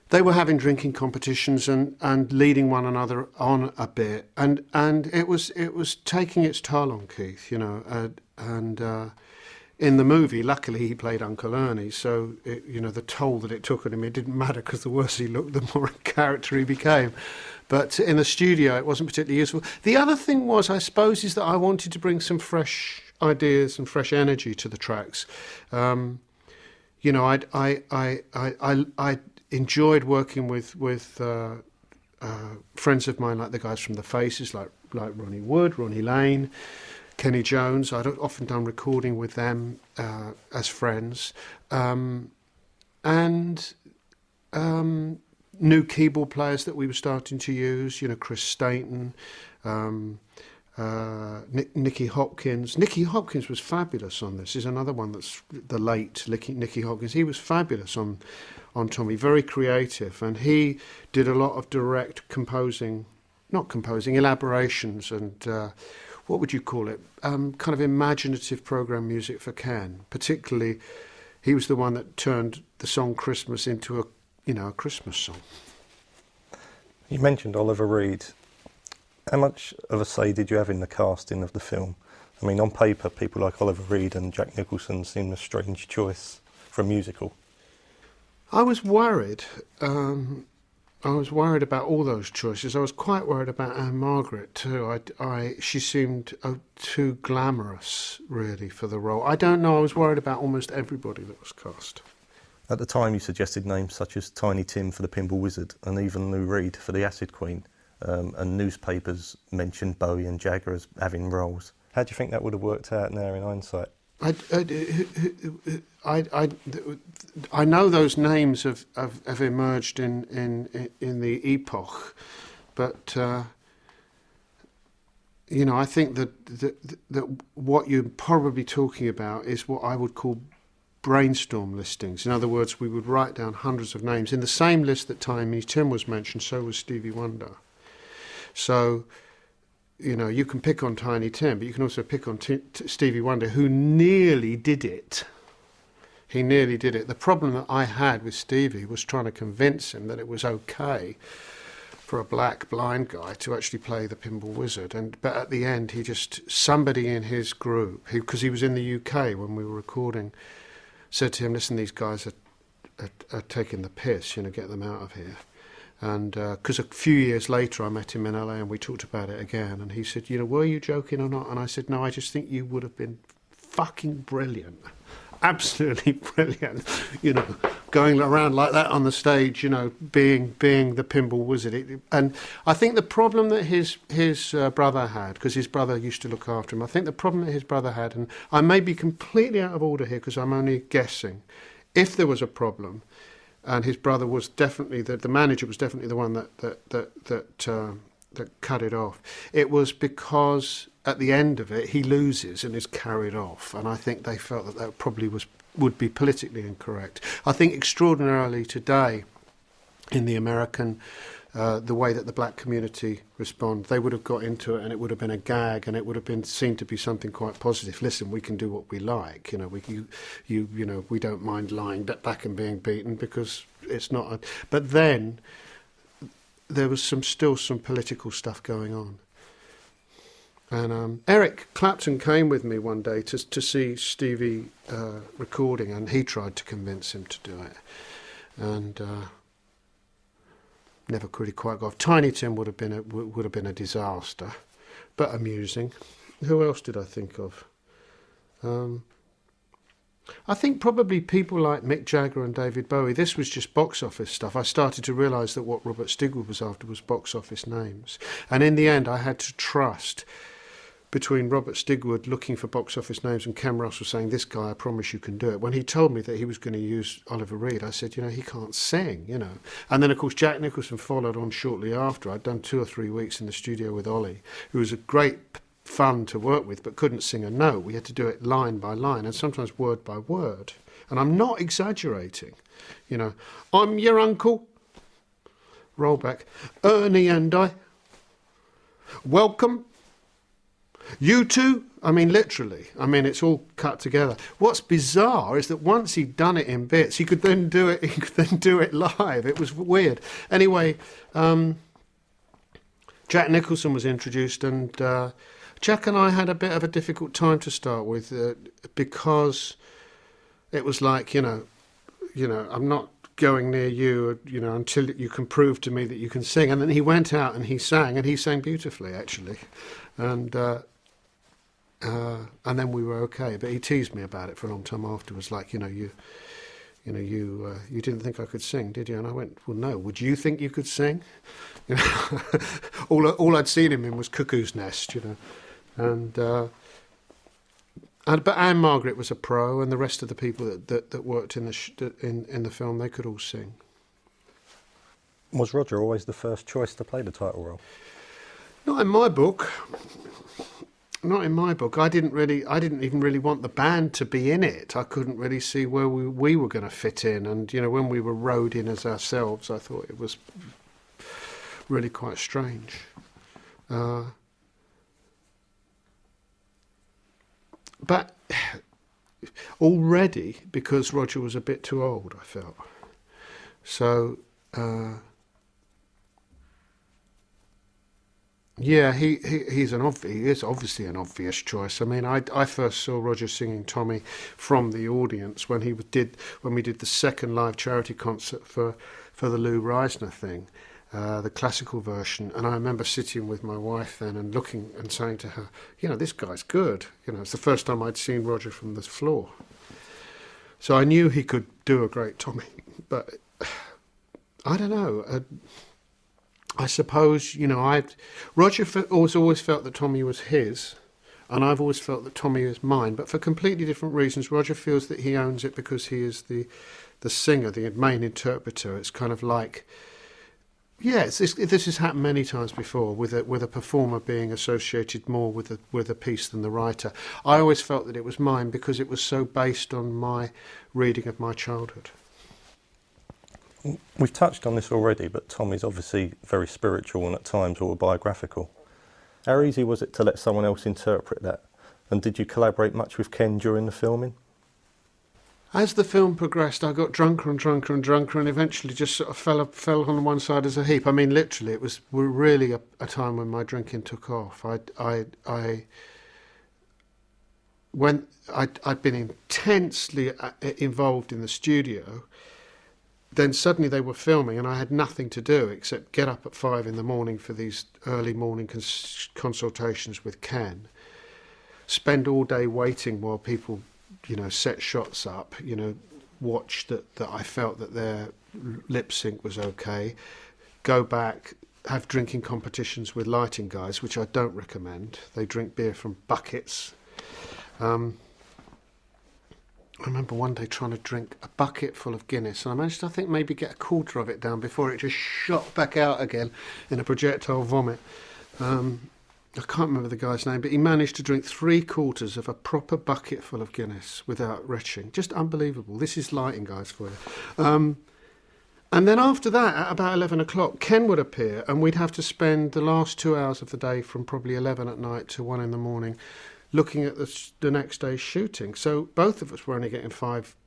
They were having drinking competitions and leading one another on a bit, and it was taking its toll on Keith, you know. In the movie, luckily he played Uncle Ernie, so the toll that it took on him, it didn't matter, because the worse he looked, the more a character he became. But in the studio, it wasn't particularly useful. The other thing was, I suppose, is that I wanted to bring some fresh ideas and fresh energy to the tracks. I enjoyed working with friends of mine, like the guys from The Faces, like Ronnie Wood, Ronnie Lane, Kenny Jones. I'd often done recording with them as friends, and new keyboard players that we were starting to use. Chris Stainton, Nicky Hopkins. Nicky Hopkins was fabulous on this. Is another one that's the late Nicky Hopkins. He was fabulous on Tommy, very creative, and he did a lot of direct elaborations and what would you call it? Kind of imaginative program music for Ken. Particularly, he was the one that turned the song Christmas into a Christmas song. You mentioned Oliver Reed. How much of a say did you have in the casting of the film? I mean, on paper, people like Oliver Reed and Jack Nicholson seem a strange choice for a musical. I was worried. I was worried about all those choices. I was quite worried about Anne Margaret too. She seemed too glamorous, really, for the role. I don't know. I was worried about almost everybody that was cast. At the time, you suggested names such as Tiny Tim for the Pinball Wizard and even Lou Reed for the Acid Queen. And newspapers mentioned Bowie and Jagger as having roles. How do you think that would have worked out now in hindsight? I know those names have emerged in the epoch, but I think that what you're probably talking about is what I would call brainstorm listings. In other words, we would write down hundreds of names in the same list that Tiny Tim was mentioned. So was Stevie Wonder. So, you can pick on Tiny Tim, but you can also pick on Stevie Wonder, who nearly did it. He nearly did it. The problem that I had with Stevie was trying to convince him that it was okay for a black blind guy to actually play the Pinball Wizard. But at the end, somebody in his group, because he was in the UK when we were recording, said to him, "Listen, these guys are taking the piss, get them out of here." And because a few years later I met him in LA and we talked about it again, and he said, were you joking or not? And I said, no, I just think you would have been fucking brilliant, absolutely brilliant, going around like that on the stage, being the Pinball Wizard. And I think the problem that his brother had, because his brother used to look after him, I think the problem that his brother had, and I may be completely out of order here because I'm only guessing, if there was a problem. And his brother was definitely the manager was definitely the one that cut it off. It was because at the end of it he loses and is carried off, and I think they felt that probably would be politically incorrect. I think extraordinarily today, in the American, the way that the black community respond, they would have got into it and it would have been a gag and it would have been seen to be something quite positive. Listen, we can do what we like. We don't mind lying back and being beaten because it's not. But then there was still some political stuff going on. And Eric Clapton came with me one day to see Stevie recording, and he tried to convince him to do it. And never could he quite go off. Tiny Tim would have been a disaster, but amusing. Who else did I think of? I think probably people like Mick Jagger and David Bowie. This was just box office stuff. I started to realise that what Robert Stigwood was after was box office names, and in the end, I had to trust between Robert Stigwood looking for box office names and Ken Russell saying, "This guy, I promise you can do it." When he told me that he was going to use Oliver Reed, I said, he can't sing, And then, of course, Jack Nicholson followed on shortly after. I'd done 2 or 3 weeks in the studio with Ollie, who was a great fun to work with, but couldn't sing a note. We had to do it line by line and sometimes word by word. And I'm not exaggerating. I'm your uncle. Roll back. Ernie and I. Welcome You too? I mean, literally. I mean, it's all cut together. What's bizarre is that once he'd done it in bits, he could then do it. He could then do it live. It was weird. Anyway, Jack Nicholson was introduced, and Jack and I had a bit of a difficult time to start with because it was like, I'm not going near you, until you can prove to me that you can sing. And then he went out and he sang beautifully, actually, and then we were okay. But he teased me about it for a long time afterwards, like, you didn't think I could sing, did you? And I went, well, no. Would you think you could sing? All I'd seen him in was Cuckoo's Nest, But Anne Margaret was a pro, and the rest of the people that worked in the film, they could all sing. Was Roger always the first choice to play the title role? Not in my book. Not in my book. I didn't even really want the band to be in it. I couldn't really see where we were going to fit in. And, when we were rowed in as ourselves, I thought it was really quite strange. But already, because Roger was a bit too old, I felt. So, yeah, he is obviously an obvious choice. I mean, I first saw Roger singing Tommy from the audience when we did the second live charity concert for the Lou Reisner thing, the classical version. And I remember sitting with my wife then and looking and saying to her, this guy's good. It's the first time I'd seen Roger from the floor. So I knew he could do a great Tommy, but I don't know. I suppose, Roger always felt that Tommy was his, and I've always felt that Tommy is mine, but for completely different reasons. Roger feels that he owns it because he is the singer, the main interpreter. It's kind of like, this has happened many times before with a performer being associated more with a piece than the writer. I always felt that it was mine because it was so based on my reading of my childhood. We've touched on this already, but Tommy's obviously very spiritual and at times autobiographical. How easy was it to let someone else interpret that? And did you collaborate much with Ken during the filming? As the film progressed, I got drunker and drunker and drunker, and eventually just sort of fell on one side as a heap. I mean, literally, it was really a time when my drinking took off. When I'd been intensely involved in the studio. Then suddenly they were filming and I had nothing to do except get up at 5 a.m. for these early morning consultations with Ken, spend all day waiting while people, set shots up, watch that I felt that their lip sync was okay, go back, have drinking competitions with lighting guys, which I don't recommend. They drink beer from buckets. I remember one day trying to drink a bucket full of Guinness, and I managed to, I think, maybe get a quarter of it down before it just shot back out again in a projectile vomit. I can't remember the guy's name, but he managed to drink 3/4 of a proper bucket full of Guinness without retching. Just unbelievable. This is lighting guys for you. And then after that, at about 11 o'clock, Ken would appear, and we'd have to spend the last 2 hours of the day from probably 11 at night to 1 in the morning looking at the next day's shooting. So both of us were only getting 5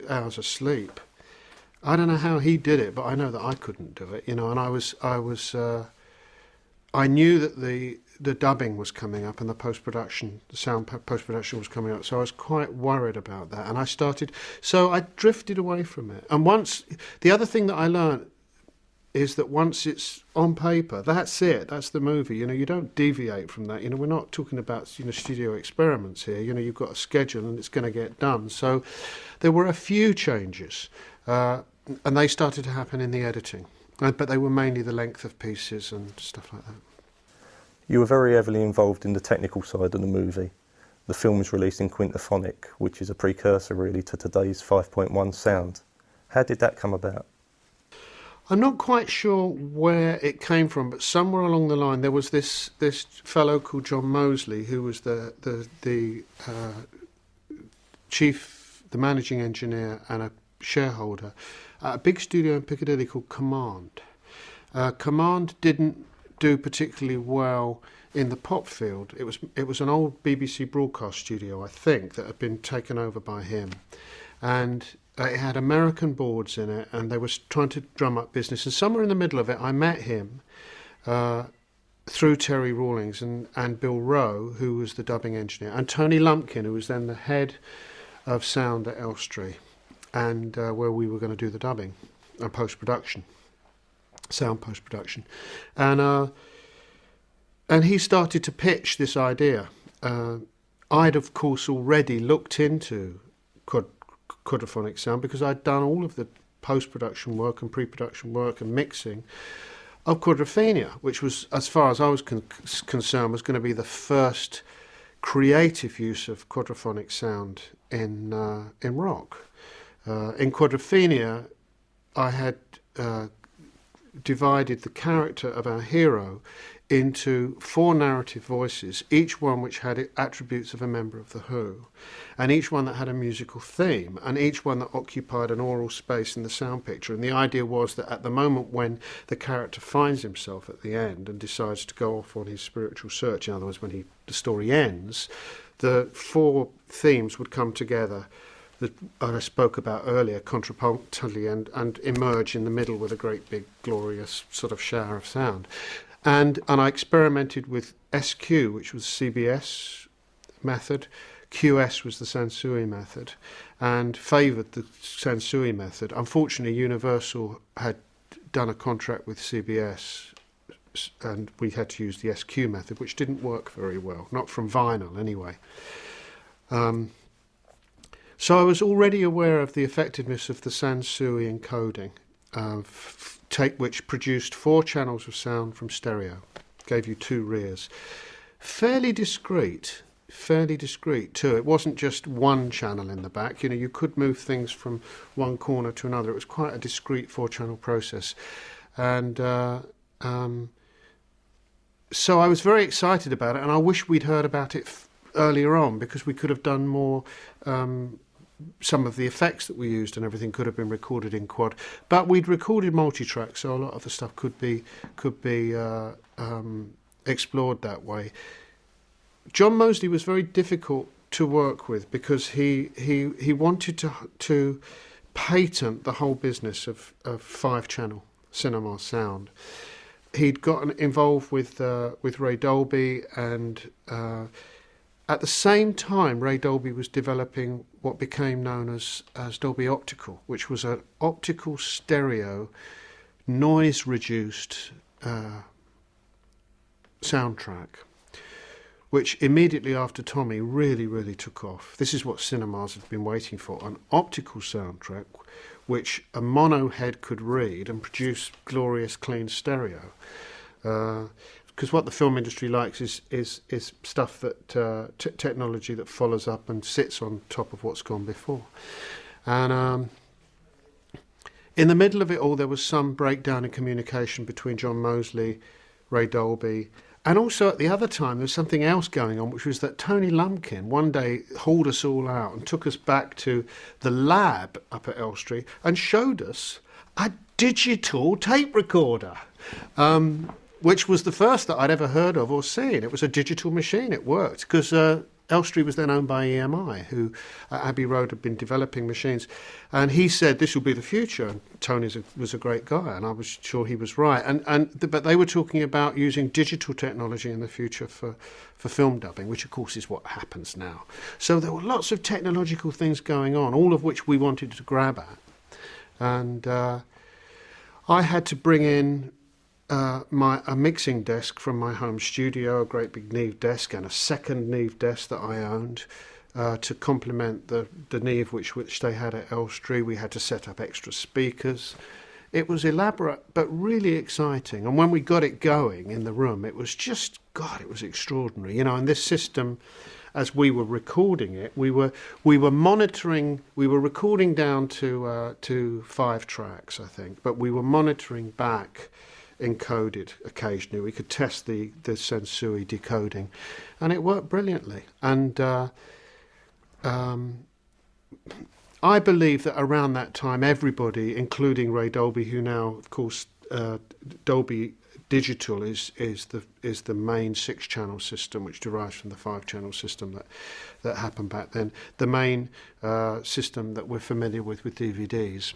hours of sleep. I don't know how he did it, but I know that I couldn't do it, and I knew that the dubbing was coming up and the sound post-production was coming up, so I was quite worried about that, and I drifted away from it. And the other thing that I learned is that once it's on paper, that's it, that's the movie. You don't deviate from that. We're not talking about studio experiments here. You've got a schedule and it's going to get done. So there were a few changes, and they started to happen in the editing, but they were mainly the length of pieces and stuff like that. You were very heavily involved in the technical side of the movie. The film was released in quintaphonic, which is a precursor really to today's 5.1 sound. How did that come about? I'm not quite sure where it came from, but somewhere along the line there was this fellow called John Mosley, who was the managing engineer and a shareholder at a big studio in Piccadilly called Command. Command didn't do particularly well in the pop field. It was an old BBC broadcast studio, I think, that had been taken over by him, and it had American boards in it, and they were trying to drum up business. And somewhere in the middle of it, I met him through Terry Rawlings and Bill Rowe, who was the dubbing engineer, and Tony Lumpkin, who was then the head of sound at Elstree, and where we were going to do the dubbing and post-production, sound post-production. And he started to pitch this idea. I'd, of course, already looked into quadraphonic sound because I'd done all of the post-production work and pre-production work and mixing of Quadrophenia, which was, as far as I was concerned, was going to be the first creative use of quadraphonic sound in rock. In Quadrophenia, I had divided the character of our hero into 4 narrative voices, each one which had attributes of a member of The Who, and each one that had a musical theme, and each one that occupied an oral space in the sound picture. And the idea was that at the moment when the character finds himself at the end and decides to go off on his spiritual search, in other words, when the story ends, the 4 themes would come together that I spoke about earlier, contrapuntally, and emerge in the middle with a great big glorious sort of shower of sound. And I experimented with SQ, which was CBS method. QS was the Sansui method, and favoured the Sansui method. Unfortunately, Universal had done a contract with CBS, and we had to use the SQ method, which didn't work very well, not from vinyl anyway. So I was already aware of the effectiveness of the Sansui encoding, which produced 4 channels of sound from stereo, gave you 2 rears. Fairly discreet too. It wasn't just one channel in the back. You know, you could move things from one corner to another. It was quite a discreet 4-channel process. And so I was very excited about it, and I wish we'd heard about it earlier on, because we could have done more. Some of the effects that we used and everything could have been recorded in quad, but we'd recorded multi-track, so a lot of the stuff could be explored that way. John Moseley was very difficult to work with because he wanted to patent the whole business of 5-channel cinema sound. He'd gotten involved with Ray Dolby, and at the same time, Ray Dolby was developing what became known as Dolby Optical, which was an optical stereo, noise-reduced soundtrack, which immediately after Tommy really, really took off. This is what cinemas had been waiting for, an optical soundtrack which a mono head could read and produce glorious, clean stereo. Because what the film industry likes is stuff that technology that follows up and sits on top of what's gone before. And in the middle of it all, there was some breakdown in communication between John Moseley, Ray Dolby, and also at the other time there was something else going on, which was that Tony Lumpkin one day hauled us all out and took us back to the lab up at Elstree and showed us a digital tape recorder. Which was the first that I'd ever heard of or seen. It was a digital machine. It worked because Elstree was then owned by EMI, who at Abbey Road had been developing machines. And he said, this will be the future. And Tony was a great guy, and I was sure he was right. But they were talking about using digital technology in the future for film dubbing, which, of course, is what happens now. So there were lots of technological things going on, all of which we wanted to grab at. And I had to bring in a mixing desk from my home studio, a great big Neve desk, and a second Neve desk that I owned to complement the Neve which they had at Elstree. We had to set up extra speakers. It was elaborate but really exciting. And when we got it going in the room, it was just, God, it was extraordinary. You know, and this system, as we were recording it, we were monitoring. We were recording down to 5 tracks, I think, but we were monitoring back encoded occasionally. We could test the Sansui decoding, and it worked brilliantly. And I believe that around that time, everybody, including Ray Dolby, who now, of course, Dolby digital is the main 6-channel system, which derives from the 5-channel system that happened back then. The main system that we're familiar with DVDs